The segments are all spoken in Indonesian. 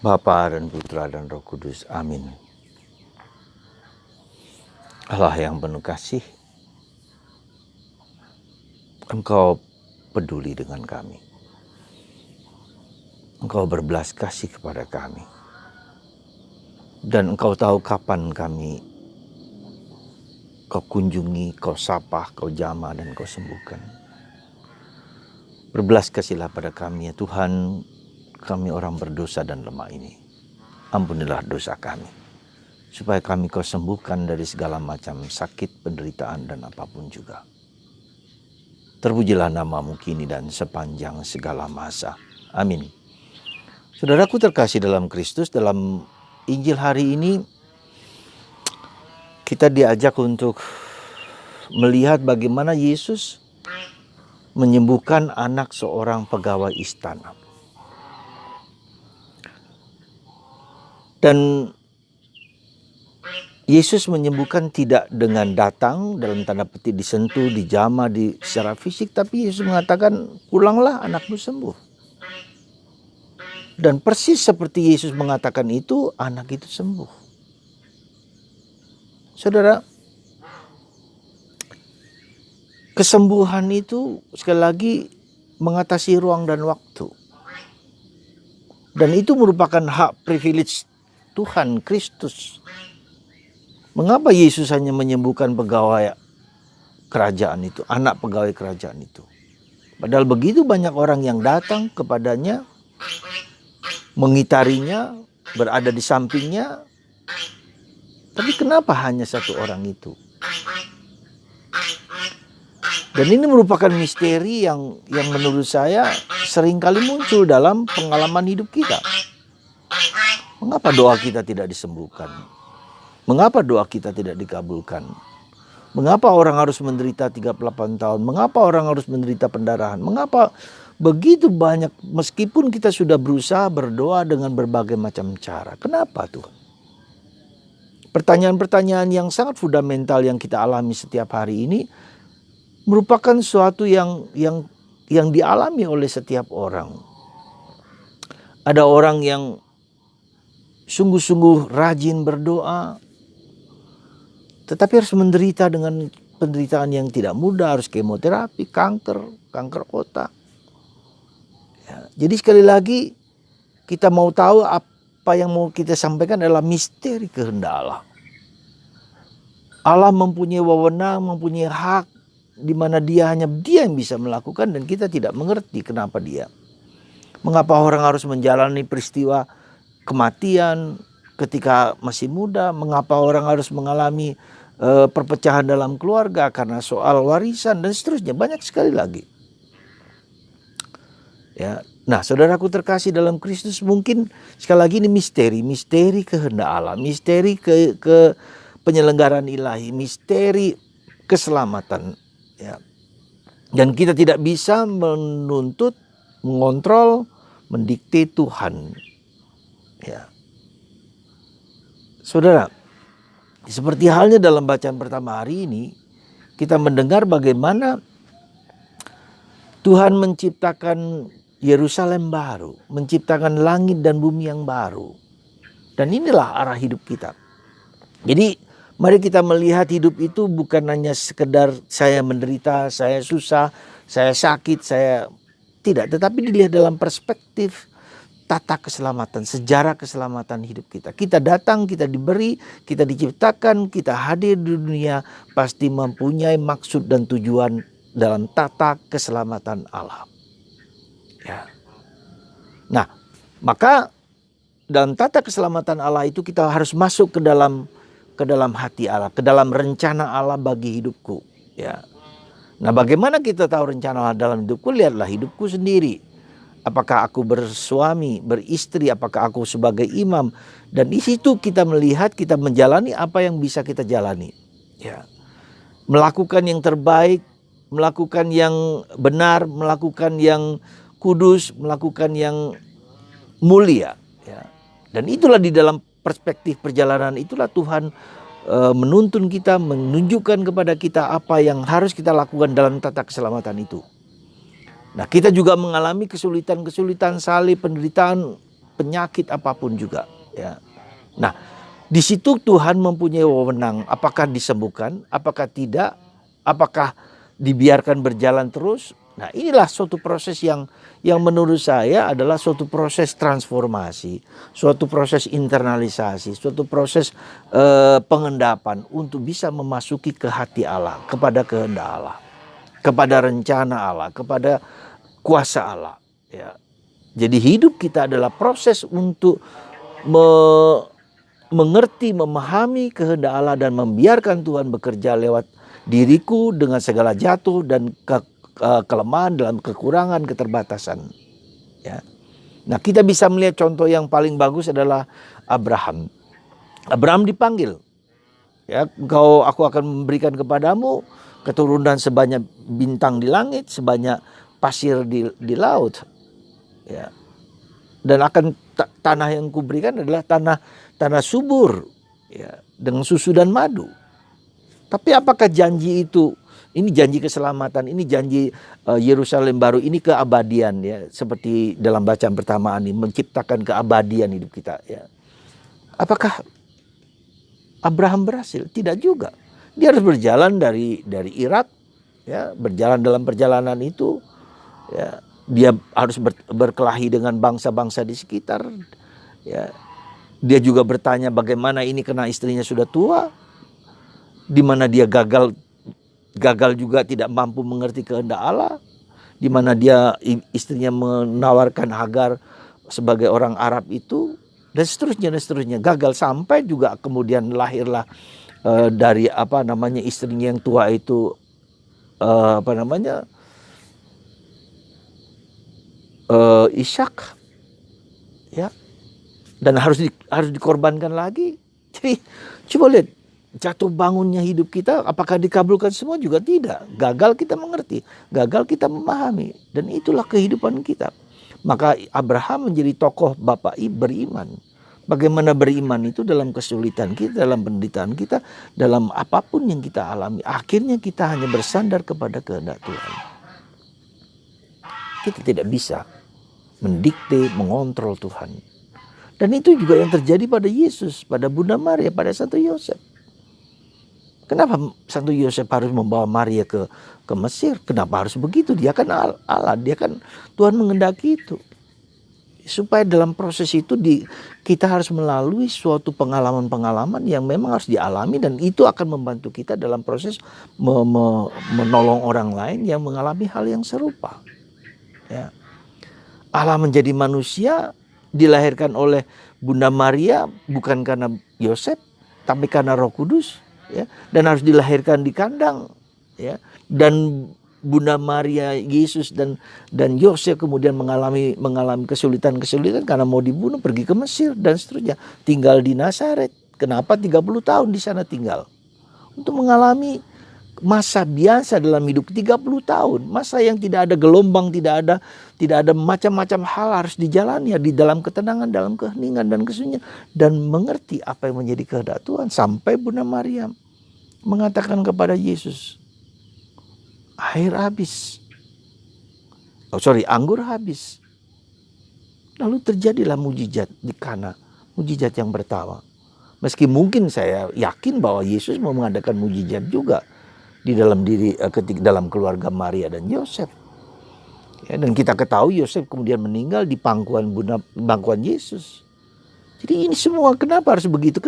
Bapa dan Putra dan Roh Kudus. Amin. Allah yang penuh kasih, Engkau peduli dengan kami. Engkau berbelas kasih kepada kami. Dan Engkau tahu kapan kami Kau kunjungi, Kau sapa, Kau jamah, dan Kau sembuhkan. Berbelas kasihlah pada kami ya Tuhan, kami orang berdosa dan lemah ini. Ampunilah dosa kami, supaya kami Kau sembuhkan dari segala macam sakit, penderitaan, dan apapun juga. Terpujilah namamu kini dan sepanjang segala masa. Amin. Saudaraku terkasih dalam Kristus, dalam Injil hari ini kita diajak untuk melihat bagaimana Yesus menyembuhkan anak seorang pegawai istana. Dan Yesus menyembuhkan tidak dengan datang, dalam tanda petik disentuh, dijamah secara fisik, tapi Yesus mengatakan, pulanglah anakmu sembuh. Dan persis seperti Yesus mengatakan itu, anak itu sembuh. Saudara, kesembuhan itu sekali lagi mengatasi ruang dan waktu. Dan itu merupakan hak privilege Tuhan Kristus. Mengapa Yesus hanya menyembuhkan pegawai kerajaan itu, anak pegawai kerajaan itu? Padahal begitu banyak orang yang datang kepadanya, mengitarinya, berada di sampingnya. Tapi kenapa hanya satu orang itu? Dan ini merupakan misteri yang menurut saya seringkali muncul dalam pengalaman hidup kita. Mengapa doa kita tidak disembuhkan? Mengapa doa kita tidak dikabulkan? Mengapa orang harus menderita 38 tahun? Mengapa orang harus menderita pendarahan? Mengapa begitu banyak, meskipun kita sudah berusaha berdoa dengan berbagai macam cara? Kenapa Tuhan? Pertanyaan-pertanyaan yang sangat fundamental yang kita alami setiap hari ini merupakan suatu yang dialami oleh setiap orang. Ada orang yang sungguh-sungguh rajin berdoa, tetapi harus menderita dengan penderitaan yang tidak mudah, harus kemoterapi, kanker otak. Ya, jadi sekali lagi kita mau tahu apa yang mau kita sampaikan adalah misteri kehendak Allah. Allah mempunyai wewenang, mempunyai hak, di mana hanya dia yang bisa melakukan, dan kita tidak mengerti kenapa dia. Mengapa orang harus menjalani peristiwa kematian ketika masih muda? Mengapa orang harus mengalami perpecahan dalam keluarga karena soal warisan dan seterusnya? Banyak sekali lagi. Ya, nah saudaraku terkasih dalam Kristus, mungkin sekali lagi ini misteri kehendak Allah, misteri ke penyelenggaraan ilahi, misteri keselamatan. Ya. Dan kita tidak bisa menuntut, mengontrol, mendikte Tuhan. Ya. Saudara, seperti halnya dalam bacaan pertama hari ini, kita mendengar bagaimana Tuhan menciptakan Yerusalem baru, menciptakan langit dan bumi yang baru. Dan inilah arah hidup kita. Jadi mari kita melihat hidup itu bukan hanya sekedar saya menderita, saya susah, saya sakit, saya tidak. Tetapi dilihat dalam perspektif tata keselamatan, sejarah keselamatan hidup kita. Kita datang, kita diberi, kita diciptakan, kita hadir di dunia pasti mempunyai maksud dan tujuan dalam tata keselamatan Allah. Ya. Nah, maka dalam tata keselamatan Allah itu kita harus masuk ke dalam hati Allah, ke dalam rencana Allah bagi hidupku. Ya. Nah, bagaimana kita tahu rencana Allah dalam hidupku? Lihatlah hidupku sendiri. Apakah aku bersuami, beristri, apakah aku sebagai imam? Dan di situ kita melihat, kita menjalani apa yang bisa kita jalani. Ya. Melakukan yang terbaik, melakukan yang benar, melakukan yang kudus, melakukan yang mulia. Ya. Dan itulah di dalam perspektif perjalanan itulah Tuhan menuntun kita, menunjukkan kepada kita apa yang harus kita lakukan dalam tata keselamatan itu. Nah, kita juga mengalami kesulitan-kesulitan, salib, penderitaan, penyakit apapun juga, ya. Nah, di situ Tuhan mempunyai wewenang, apakah disembuhkan, apakah tidak, apakah dibiarkan berjalan terus. Nah, inilah suatu proses yang menurut saya adalah suatu proses transformasi, suatu proses internalisasi, suatu proses pengendapan untuk bisa memasuki ke hati Allah, kepada kehendak Allah, kepada rencana Allah, kepada kuasa Allah, ya. Jadi hidup kita adalah proses untuk mengerti, memahami kehendak Allah dan membiarkan Tuhan bekerja lewat diriku dengan segala jatuh dan kelemahan dalam kekurangan, keterbatasan. Ya. Nah, kita bisa melihat contoh yang paling bagus adalah Abraham. Abraham dipanggil. Ya, aku akan memberikan kepadamu keturunan sebanyak bintang di langit, sebanyak pasir di laut. Ya. Dan akan tanah yang kuberikan adalah tanah subur, ya, dengan susu dan madu. Tapi apakah janji itu, ini janji keselamatan, ini janji Yerusalem baru, ini keabadian, ya, seperti dalam bacaan pertama ini menciptakan keabadian hidup kita, ya. Apakah Abraham berhasil? Tidak juga. Dia harus berjalan dari Irak, ya, berjalan dalam perjalanan itu, ya. Dia harus berkelahi dengan bangsa-bangsa di sekitar, ya. Dia juga bertanya bagaimana ini karena istrinya sudah tua, di mana dia gagal juga tidak mampu mengerti kehendak Allah, di mana dia istrinya menawarkan Hagar sebagai orang Arab itu, dan seterusnya gagal, sampai juga kemudian lahirlah dari istrinya yang tua itu Ishak, ya, dan harus dikorbankan lagi. Jadi coba lihat jatuh bangunnya hidup kita, apakah dikabulkan semua? Juga tidak. Gagal kita mengerti, gagal kita memahami, dan itulah kehidupan kita. Maka Abraham menjadi tokoh bapak beriman. Bagaimana beriman itu dalam kesulitan kita, dalam penderitaan kita, dalam apapun yang kita alami, akhirnya kita hanya bersandar kepada kehendak Tuhan. Kita tidak bisa mendikte, mengontrol Tuhan. Dan itu juga yang terjadi pada Yesus, pada Bunda Maria, pada Santo Yosef. Kenapa Santo Yosef harus membawa Maria ke Mesir? Kenapa harus begitu? Dia kan Allah, dia kan Tuhan mengendaki itu. Supaya dalam proses itu kita harus melalui suatu pengalaman-pengalaman yang memang harus dialami, dan itu akan membantu kita dalam proses menolong orang lain yang mengalami hal yang serupa. Ya. Allah menjadi manusia, dilahirkan oleh Bunda Maria bukan karena Yosef, tapi karena Roh Kudus, ya, dan harus dilahirkan di kandang, ya. Dan Bunda Maria, Yesus dan Yosef kemudian mengalami kesulitan karena mau dibunuh, pergi ke Mesir dan seterusnya. Tinggal di Nazaret. Kenapa 30 tahun di sana tinggal? Untuk mengalami masa biasa dalam hidup 30 tahun, masa yang tidak ada gelombang, tidak ada macam-macam hal harus dijalani, ya, di dalam ketenangan, dalam keheningan dan kesunyian, dan mengerti apa yang menjadi kehendak Tuhan. Sampai Bunda Maria mengatakan kepada Yesus, anggur habis. Lalu terjadilah mujizat di Kana, mujizat yang pertama. Meski mungkin saya yakin bahwa Yesus mau mengadakan mujizat juga di dalam dalam keluarga Maria dan Yosef. Ya, dan kita ketahui Yosef kemudian meninggal di bangkuan Yesus. Jadi ini semua kenapa harus begitu?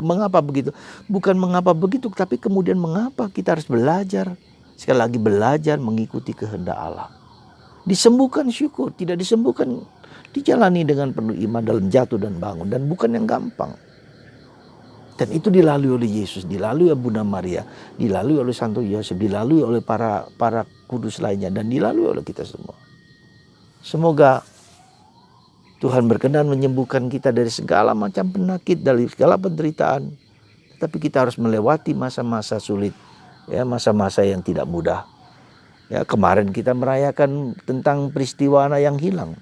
Mengapa begitu? Bukan mengapa begitu, tapi kemudian mengapa kita harus belajar. Sekali lagi belajar mengikuti kehendak Allah. Disembuhkan syukur, tidak disembuhkan dijalani dengan penuh iman dalam jatuh dan bangun, dan bukan yang gampang. Dan itu dilalui oleh Yesus, dilalui oleh Bunda Maria, dilalui oleh Santo Yosef, dilalui oleh para kudus lainnya, dan dilalui oleh kita semua. Semoga Tuhan berkenan menyembuhkan kita dari segala macam penyakit, dari segala penderitaan. Tetapi kita harus melewati masa-masa sulit, ya, masa-masa yang tidak mudah. Ya, kemarin kita merayakan tentang peristiwa anak yang hilang.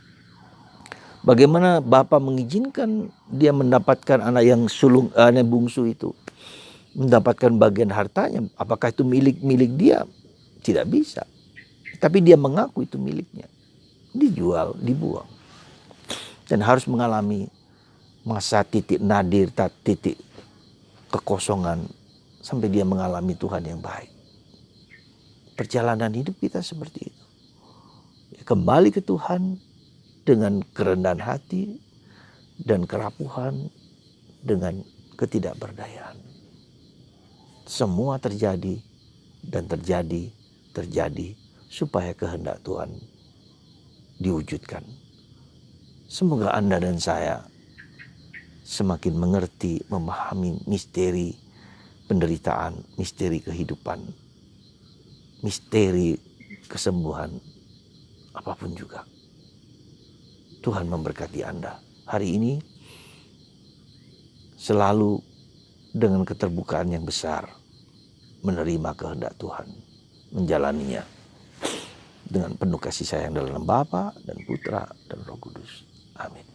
Bagaimana Bapa mengizinkan dia mendapatkan anak yang anak bungsu itu, mendapatkan bagian hartanya. Apakah itu milik dia? Tidak bisa. Tapi dia mengaku itu miliknya. Dijual, dibuang. dan harus mengalami masa titik nadir, titik kekosongan, sampai dia mengalami Tuhan yang baik. Perjalanan hidup kita seperti itu. Kembali ke Tuhan dengan kerendahan hati dan kerapuhan, dengan ketidakberdayaan. Semua terjadi dan terjadi supaya kehendak Tuhan diwujudkan. Semoga Anda dan saya semakin mengerti, memahami misteri penderitaan, misteri kehidupan, misteri kesembuhan, apapun juga. Tuhan memberkati Anda hari ini, selalu dengan keterbukaan yang besar, menerima kehendak Tuhan, menjalaninya dengan penuh kasih sayang dalam Bapa dan Putra dan Roh Kudus. Amin.